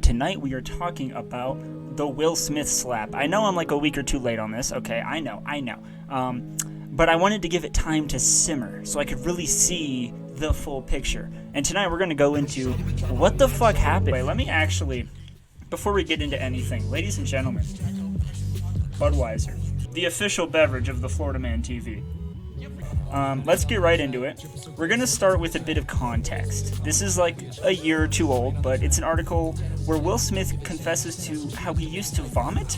tonight we are talking about the Will Smith slap. I know I'm like a week or two late on this, okay, I know. But I wanted to give it time to simmer so I could really see the full picture. And tonight we're going to go into what the fuck happened. Wait, let me actually, before we get into anything, ladies and gentlemen, Budweiser, the official beverage of the Florida Man TV. Let's get right into it. We're going to start with a bit of context. This is like a year or two old, but it's an article where Will Smith confesses to how he used to vomit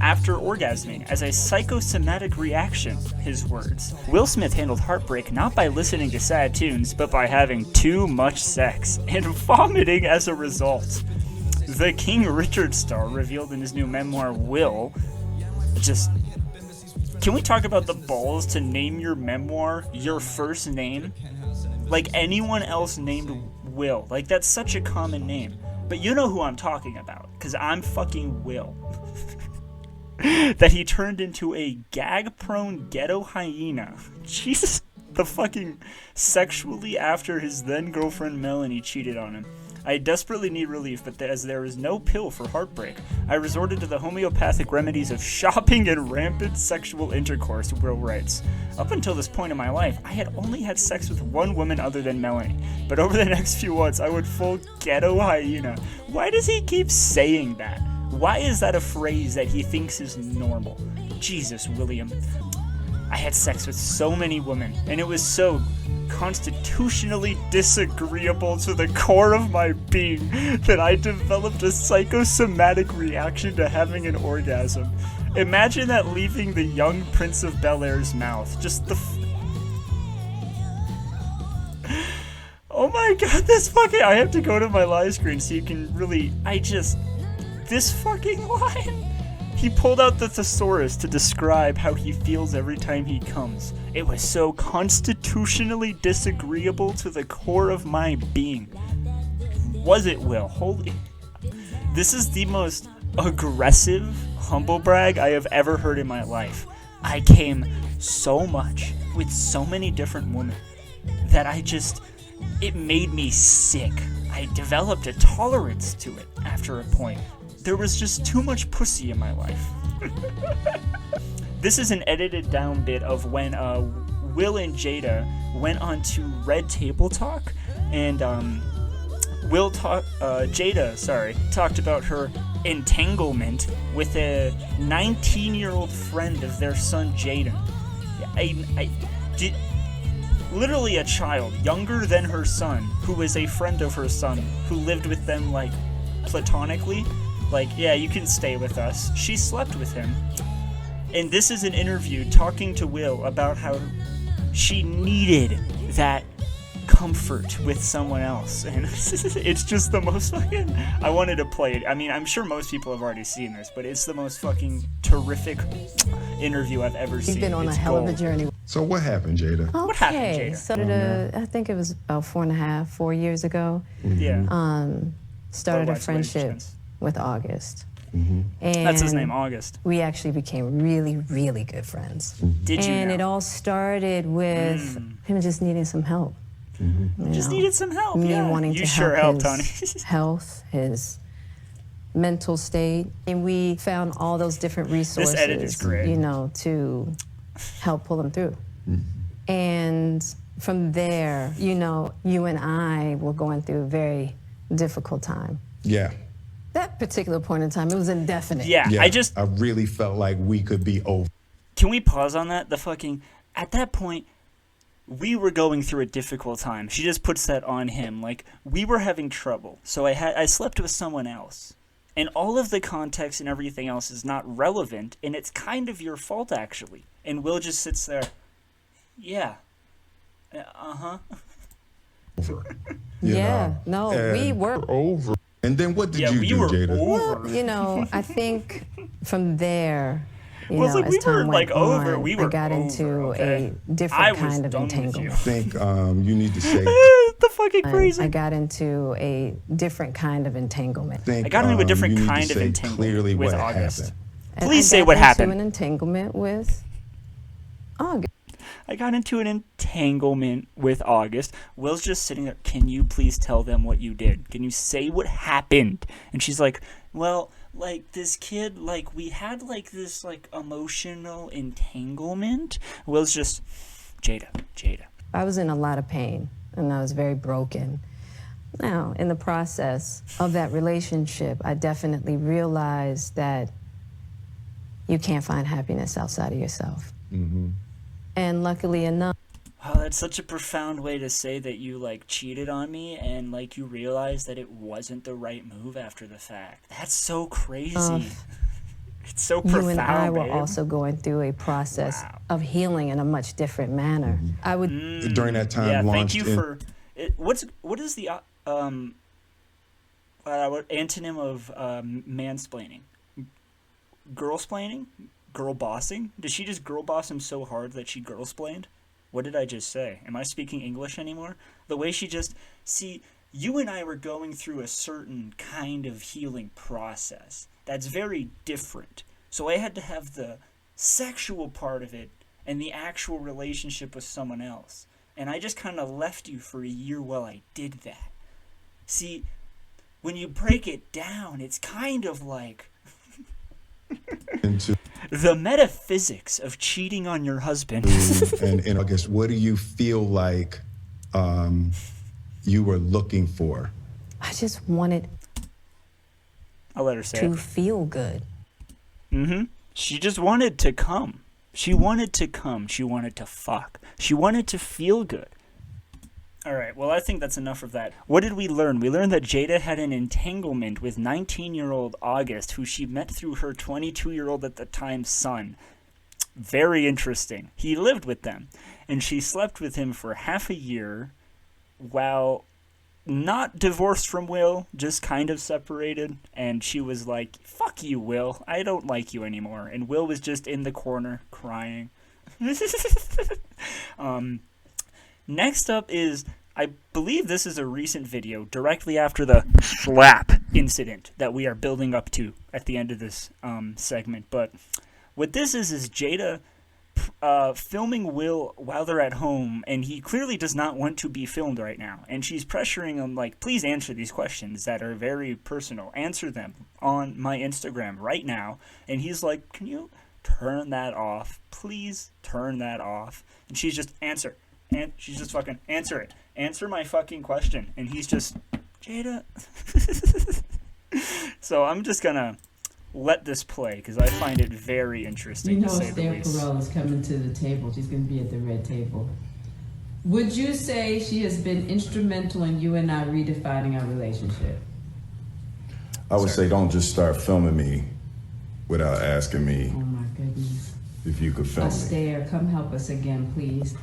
after orgasming as a psychosomatic reaction, his words. Will Smith handled heartbreak not by listening to sad tunes, but by having too much sex and vomiting as a result. The King Richard star revealed in his new memoir, Will, can we talk about the balls to name your memoir your first name? Like anyone else named Will. Like, that's such a common name. But you know who I'm talking about, because I'm fucking Will. That he turned into a gag-prone ghetto hyena. Jesus, the fucking sexually after his then-girlfriend Melanie cheated on him. I desperately need relief, but as there is no pill for heartbreak, I resorted to the homeopathic remedies of shopping and rampant sexual intercourse, Will writes. Up until this point in my life, I had only had sex with one woman other than Melanie, but over the next few months, I went full ghetto hyena. Why does he keep saying that? Why is that a phrase that he thinks is normal? Jesus, William. I had sex with so many women, and it was so constitutionally disagreeable to the core of my being that I developed a psychosomatic reaction to having an orgasm. Imagine that leaving the young Prince of Bel-Air's mouth. Just the oh my god, this fucking... I have to go to my live screen so you can really... This fucking line... He pulled out the thesaurus to describe how he feels every time he comes. It was so constitutionally disagreeable to the core of my being. Was it, Will? Holy... This is the most aggressive humble brag I have ever heard in my life. I came so much with so many different women that it made me sick. I developed a tolerance to it after a point. There was just too much pussy in my life. This is an edited down bit of when Will and Jada went on to Red Table Talk, and Jada talked about her entanglement with a 19-year-old friend of their son Jaden. Literally a child, younger than her son, who was a friend of her son, who lived with them, like, platonically. Like, yeah, you can stay with us. She slept with him. And this is an interview talking to Will about how she needed that comfort with someone else. And it's just the most fucking... I wanted to play it. I mean, I'm sure most people have already seen this, but it's the most fucking terrific interview I've ever seen. You've been on a hell of a journey. So what happened, Jada? Okay. What happened, Jada? So I think it was about 4 years ago. Yeah. Started a friendship with August. Mm-hmm. And that's his name, August. We actually became really, really good friends. Mm-hmm. Did you? And it all started with him just needing some help. Mm-hmm. Just needed some help. Me wanting you to sure help helped, his honey. health, his mental state, and we found all those different resources. This edit is great. To help pull him through. Mm-hmm. And from there, you and I were going through a very difficult time. Yeah. That particular point in time, it was indefinite. Yeah, I really felt like we could be over. Can we pause on that? At that point, we were going through a difficult time. She just puts that on him. Like, we were having trouble. So I slept with someone else. And all of the context and everything else is not relevant, and it's kind of your fault, actually. And Will just sits there, yeah. Uh-huh. We were over. And then what did you we do, were Jada? over. Well, I think from there, as time went on, we were I got over, into okay? a different kind of entanglement. I think you need to say... the fucking crazy. I got into a different kind of entanglement. I got into a different kind of entanglement with August. Happened. Please say what happened. I got into an entanglement with August. I got into an entanglement with August. Will's just sitting there. Can you please tell them what you did? Can you say what happened? And she's like, well, like this kid, like we had like this like emotional entanglement. Will's just, Jada. I was in a lot of pain, and I was very broken. Now, in the process of that relationship, I definitely realized that you can't find happiness outside of yourself. Mm-hmm. And luckily enough, Wow, that's such a profound way to say that you like cheated on me and like you realized that it wasn't the right move after the fact. That's so crazy. It's so profound. you and I were babe. also going through a process of healing in a much different manner. I would During that time, Yeah, launched thank you for it. What is the what antonym of mansplaining? Girlsplaining? Girl bossing? Did she just girl boss him so hard that she girlsplained? What did I just say? Am I speaking English anymore? The way she just... See, you and I were going through a certain kind of healing process that's very different. So I had to have the sexual part of it and the actual relationship with someone else. And I just kind of left you for a year while I did that. See, when you break it down, it's kind of like... into the metaphysics of cheating on your husband. and August, what do you feel like you were looking for? I just wanted I'll let her say to it. feel good. She just wanted to come. She wanted to come. She wanted to fuck. She wanted to feel good. All right, well, I think that's enough of that. What did we learn? We learned that Jada had an entanglement with 19-year-old August, who she met through her 22-year-old at the time son. Very interesting. He lived with them, and she slept with him for half a year while not divorced from Will, just kind of separated, and she was like, fuck you, Will. I don't like you anymore. And Will was just in the corner crying. Next up is, I believe this is a recent video directly after the slap incident that we are building up to at the end of this segment. But what this is Jada filming Will while they're at home, and he clearly does not want to be filmed right now. And she's pressuring him like, please answer these questions that are very personal. Answer them on my Instagram right now. And he's like, can you turn that off? Please turn that off. And she's just, answer. And she's just fucking, answer it. Answer my fucking question. And he's just, Jada. So I'm just gonna let this play because I find it very interesting. You know, to say the Esther least. Perel is coming to the table. She's going to be at the red table. Would you say she has been instrumental in you and I redefining our relationship? I would say don't just start filming me without asking me Oh my goodness. if you could film me. Esther, come help us again, please.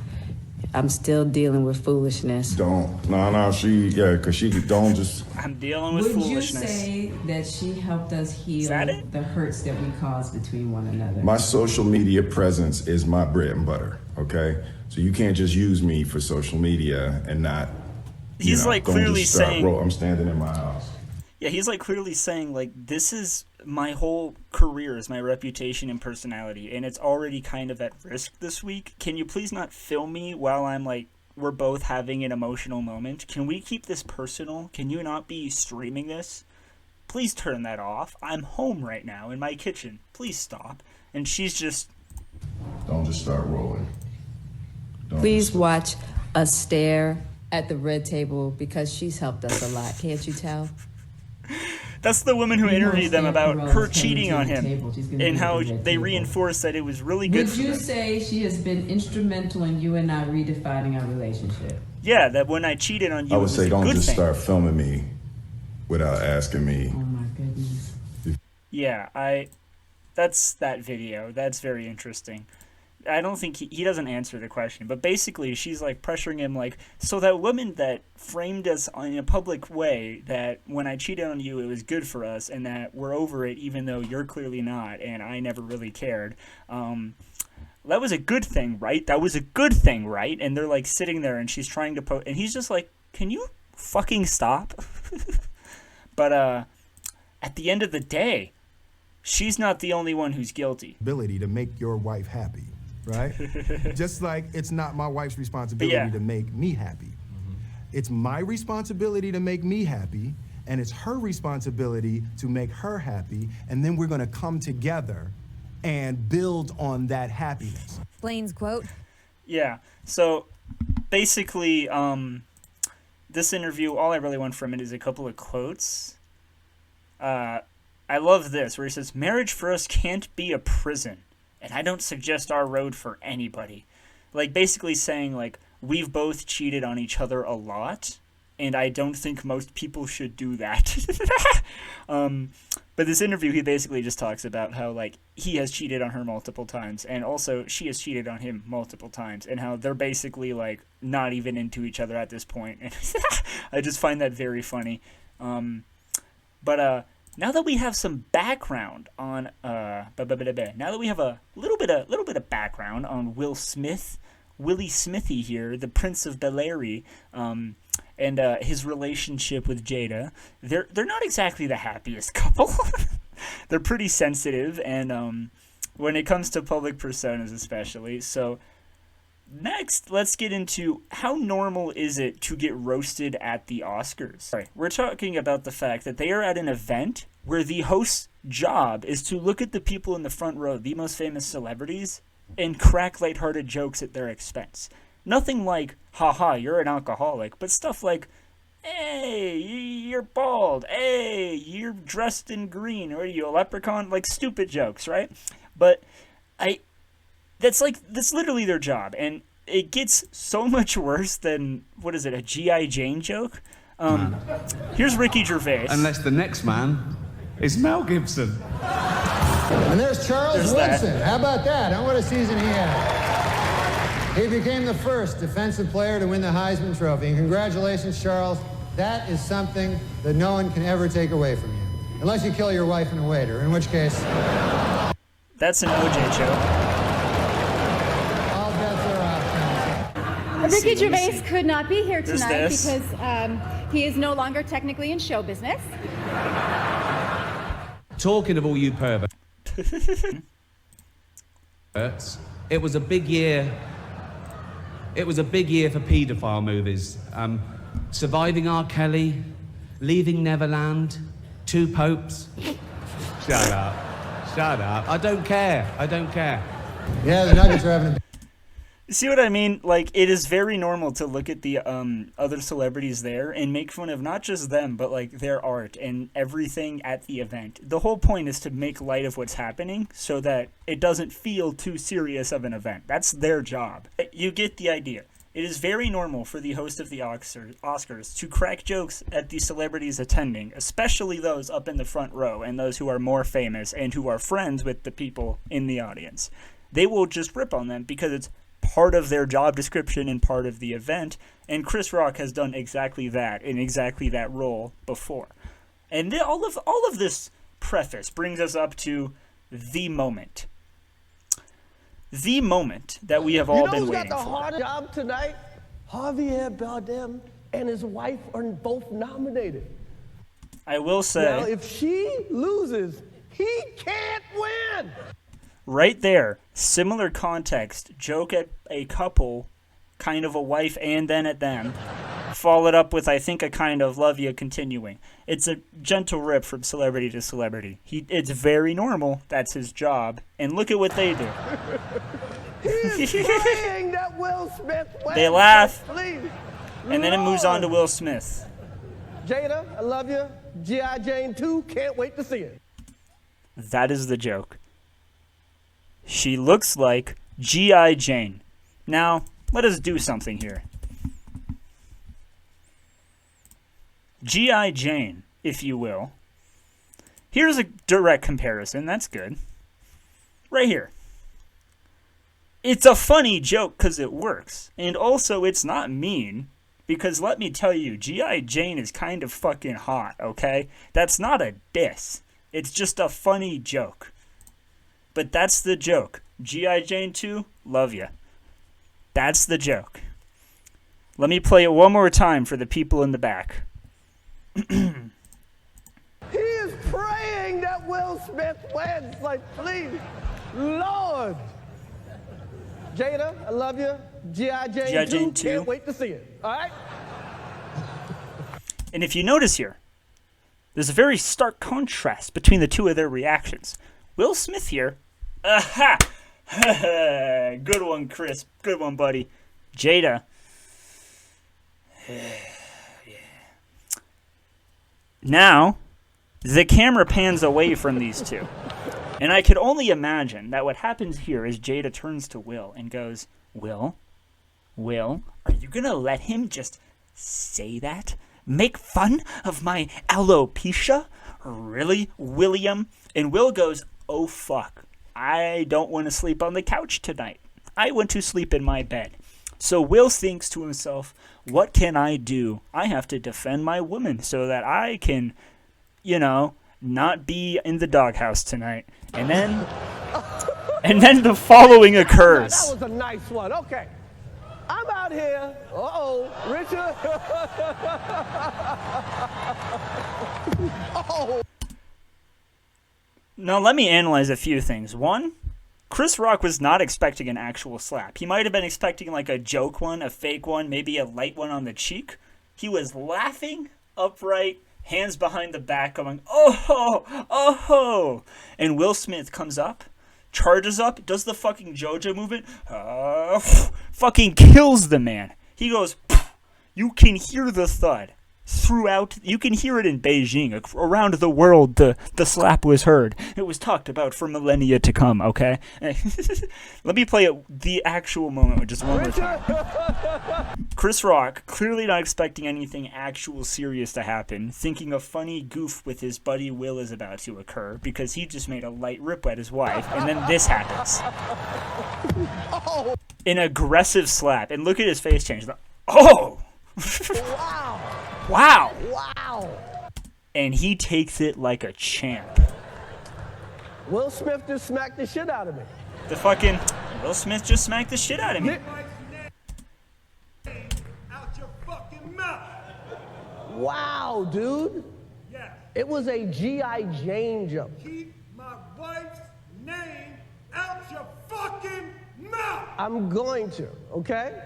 I'm still dealing with foolishness. Don't. No, because she don't just. I'm dealing with Would you foolishness. say that she helped us heal that it? the hurts that we caused between one another? My social media presence is my bread and butter, okay? So you can't just use me for social media and not. He's like don't clearly just start saying, I'm standing in my house. yeah, he's like clearly saying like, this is my whole career, is my reputation and personality, and it's already kind of at risk this week. Can you please not film me while I'm like, we're both having an emotional moment? Can we keep this personal? Can you not be streaming this? Please turn that off. I'm home right now in my kitchen. Please stop. And she's just, Don't just start rolling. Don't Please just- watch us stare at the red table because she's helped us a lot. Can't you tell? that's the woman who You know, interviewed them Esther about Perel her is coming cheating to on the him, table. She's gonna and be at how the red they table. reinforced that it was really good Would for you them. say she has been instrumental in you and I redefining our relationship? Yeah, that when I cheated on you, I it would was say a don't good just thing. start filming me without asking me. Oh my goodness. Yeah, that's that video. That's very interesting. I don't think he doesn't answer the question, but basically she's like pressuring him like, so that woman that framed us in a public way that when I cheated on you it was good for us and that we're over it even though you're clearly not and I never really cared, that was a good thing, right? That was a good thing, right? And they're like sitting there and she's trying to and he's just like, can you fucking stop? But at the end of the day, she's not the only one who's guilty. Ability to make your wife happy. right? Just like it's not my wife's responsibility to make me happy. It's my responsibility to make me happy, and it's her responsibility to make her happy, and then we're gonna come together and build on that happiness. Blaine's quote. Yeah, so basically, this interview, all I really want from it is a couple of quotes. I love this, where he says, "Marriage for us can't be a prison, and I don't suggest our road for anybody." Like, basically saying, like, we've both cheated on each other a lot, and I don't think most people should do that. But this interview, he basically just talks about how, like, he has cheated on her multiple times, and also she has cheated on him multiple times, and how they're basically, like, not even into each other at this point. And I just find that very funny. But now that we have some background on, now that we have a little bit of background on Willie Smithy here, the Prince of Bel-Air, and his relationship with Jada, they're not exactly the happiest couple. They're pretty sensitive, and when it comes to public personas especially. So next, let's get into how normal is it to get roasted at the Oscars. All right, we're talking about the fact that they are at an event where the host's job is to look at the people in the front row, the most famous celebrities, and crack lighthearted jokes at their expense. Nothing like, haha, you're an alcoholic, but stuff like, hey, you're bald, hey, you're dressed in green, or are you a leprechaun? Like, stupid jokes, right? But that's literally their job, and it gets so much worse than, what is it, a G.I. Jane joke? Here's Ricky Gervais. Unless the next man is Mel Gibson. And there's Charles Woodson. How about that? What a season he had. He became the first defensive player to win the Heisman Trophy. And congratulations, Charles. That is something that no one can ever take away from you. Unless you kill your wife and a waiter, in which case... That's an OJ joke. All bets are off. Ricky Gervais could not be here tonight because he is no longer technically in show business. Talking of all you perverts, it was a big year. It was a big year for paedophile movies. Surviving R. Kelly, Leaving Neverland, Two Popes. Shut up. Shut up. I don't care. I don't care. Yeah, the Nuggets are having a... See what I mean? Like, it is very normal to look at the other celebrities there and make fun of not just them, but, like, their art and everything at the event. The whole point is to make light of what's happening so that it doesn't feel too serious of an event. That's their job. You get the idea. It is very normal for the host of the Oscars to crack jokes at the celebrities attending, especially those up in the front row and those who are more famous and who are friends with the people in the audience. They will just rip on them because it's part of their job description and part of the event, and Chris Rock has done exactly that in exactly that role before. And all of this preface brings us up to the moment. The moment that we have all been waiting for. You know who's got the hardest job tonight? Javier Bardem and his wife are both nominated. I will say... Now, if she loses, he can't win! Right there, similar context, joke at a couple, kind of a wife and then at them, followed up with, I think, a kind of love you continuing. It's a gentle rip from celebrity to celebrity. It's very normal, that's his job, and look at what they do. He's praying that Will Smith wins. They laugh, Please. and then it moves on to Will Smith. Jada, I love you. G.I. Jane 2, can't wait to see it. That is the joke. She looks like G.I. Jane. Now, let us do something here. G.I. Jane, if you will. Here's a direct comparison. That's good. Right here. It's a funny joke because it works. And also, it's not mean. Because let me tell you, G.I. Jane is kind of fucking hot, okay? That's not a diss. It's just a funny joke. But that's the joke. G.I. Jane 2, love ya. That's the joke. Let me play it one more time for the people in the back. He is praying that Will Smith wins. Like, please, Lord. Jada, I love you. G.I. Jane 2, can't wait to see it. All right? And if you notice here, there's a very stark contrast between the two of their reactions. Will Smith here, aha! Good one, Chris. Good one, buddy. Jada. Now, the camera pans away from these two. And I could only imagine that what happens here is Jada turns to Will and goes, Will, are you going to let him just say that? Make fun of my alopecia? Really, William? And Will goes, oh, fuck. I don't want to sleep on the couch tonight. I want to sleep in my bed. So Will thinks to himself, what can I do? I have to defend my woman so that I can, not be in the doghouse tonight. And then the following occurs. That was a nice one. Okay. I'm out here. Uh-oh, Richard. Oh. Now, let me analyze a few things. One, Chris Rock was not expecting an actual slap. He might have been expecting like a joke one, a fake one, maybe a light one on the cheek. He was laughing upright, hands behind the back, going, oh. And Will Smith comes up, charges up, does the fucking JoJo movement, fucking kills the man. He goes, you can hear the thud throughout. You can hear it in Beijing. Around the world, the slap was heard. It was talked about for millennia to come, okay? Let me play the actual moment just one more time. Chris Rock, clearly not expecting anything actual serious to happen, thinking a funny goof with his buddy Will is about to occur because he just made a light rip at his wife, and then this happens. An aggressive slap, and look at his face change. Oh! Wow. And he takes it like a champ. Will Smith just smacked the shit out of me. Will Smith just smacked the shit out of me. Out your fucking mouth. Wow, dude. Yeah. It was a G.I. Jane jump. Keep my wife's name out your fucking mouth. I'm going to, okay?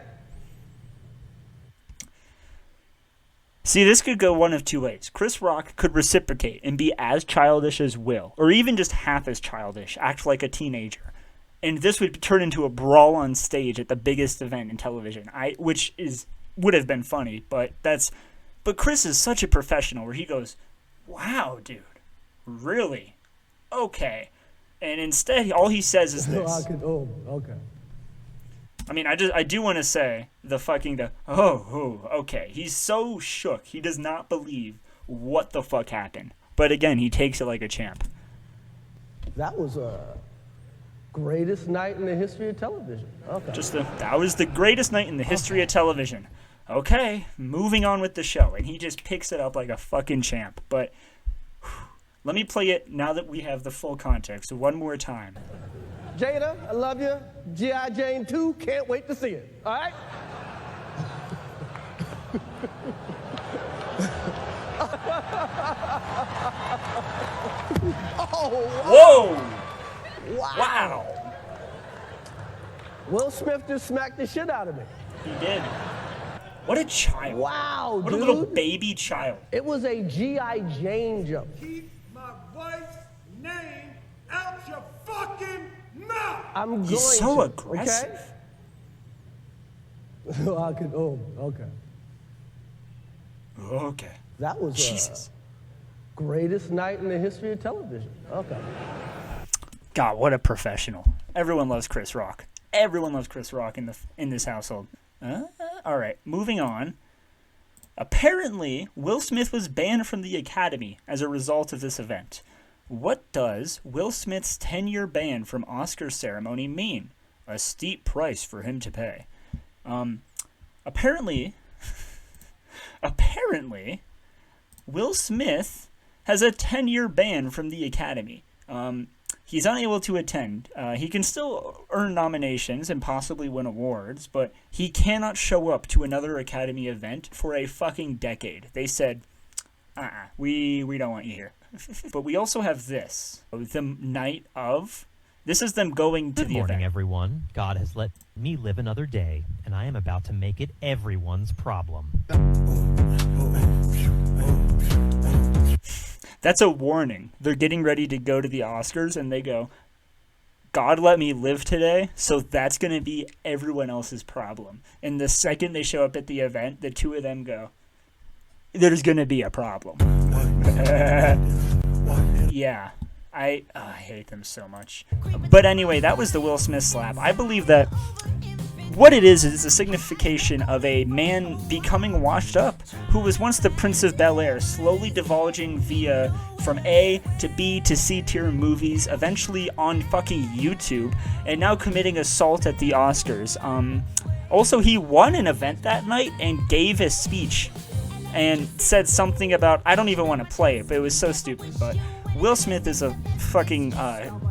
See, this could go one of two ways. Chris Rock could reciprocate and be as childish as Will, or even just half as childish, act like a teenager. And this would turn into a brawl on stage at the biggest event in television, would have been funny, but Chris is such a professional where he goes, wow, dude, really? Okay. And instead, all he says is this. Okay. I mean, I do want to say okay. He's so shook. He does not believe what the fuck happened. But again, he takes it like a champ. That was greatest night in the history of television. Okay. That was the greatest night in the history of television. Okay, moving on with the show. And he just picks it up like a fucking champ. But let me play it now that we have the full context one more time. Jada, I love you. G.I. Jane 2, can't wait to see it. All right? Whoa! Wow! Will Smith just smacked the shit out of me. He did. What a child. Wow, what dude. What a little baby child. It was a G.I. Jane jump. Keep my wife's name out your fucking mouth. I'm going He's so to, aggressive. Okay? Okay. Okay. That was Jesus. Greatest night in the history of television. Okay. God, what a professional. Everyone loves Chris Rock. Everyone loves Chris Rock in this household. All right, moving on. Apparently, Will Smith was banned from the Academy as a result of this event. What does Will Smith's 10-year ban from Oscar ceremony mean? A steep price for him to pay. Apparently, Will Smith has a 10-year ban from the Academy. He's unable to attend. He can still earn nominations and possibly win awards, but he cannot show up to another Academy event for a fucking decade. They said, we don't want you here. But we also have this. The night of This is them going to the Good morning, event. everyone. God has let me live another day, and I am about to make it everyone's problem. That's a warning. They're getting ready to go to the Oscars, and they go, God let me live today, so that's going to be everyone else's problem. And the second they show up at the event, the two of them go, there's going to be a problem. Yeah. I hate them so much. But anyway, that was the Will Smith slap. I believe that what it is a signification of a man becoming washed up, who was once the Prince of Bel-Air, slowly divulging via from A to B to C tier movies, eventually on fucking YouTube, and now committing assault at the Oscars. Also, he won an event that night and gave a speech and said something about, I don't even want to play it, but it was so stupid, but Will Smith is a fucking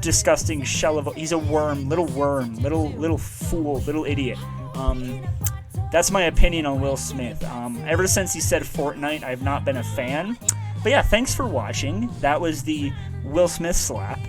disgusting shell of he's a worm, little fool, little idiot. That's my opinion on Will Smith. Ever since he said Fortnite, I've not been a fan. But yeah, thanks for watching. That was the Will Smith slap.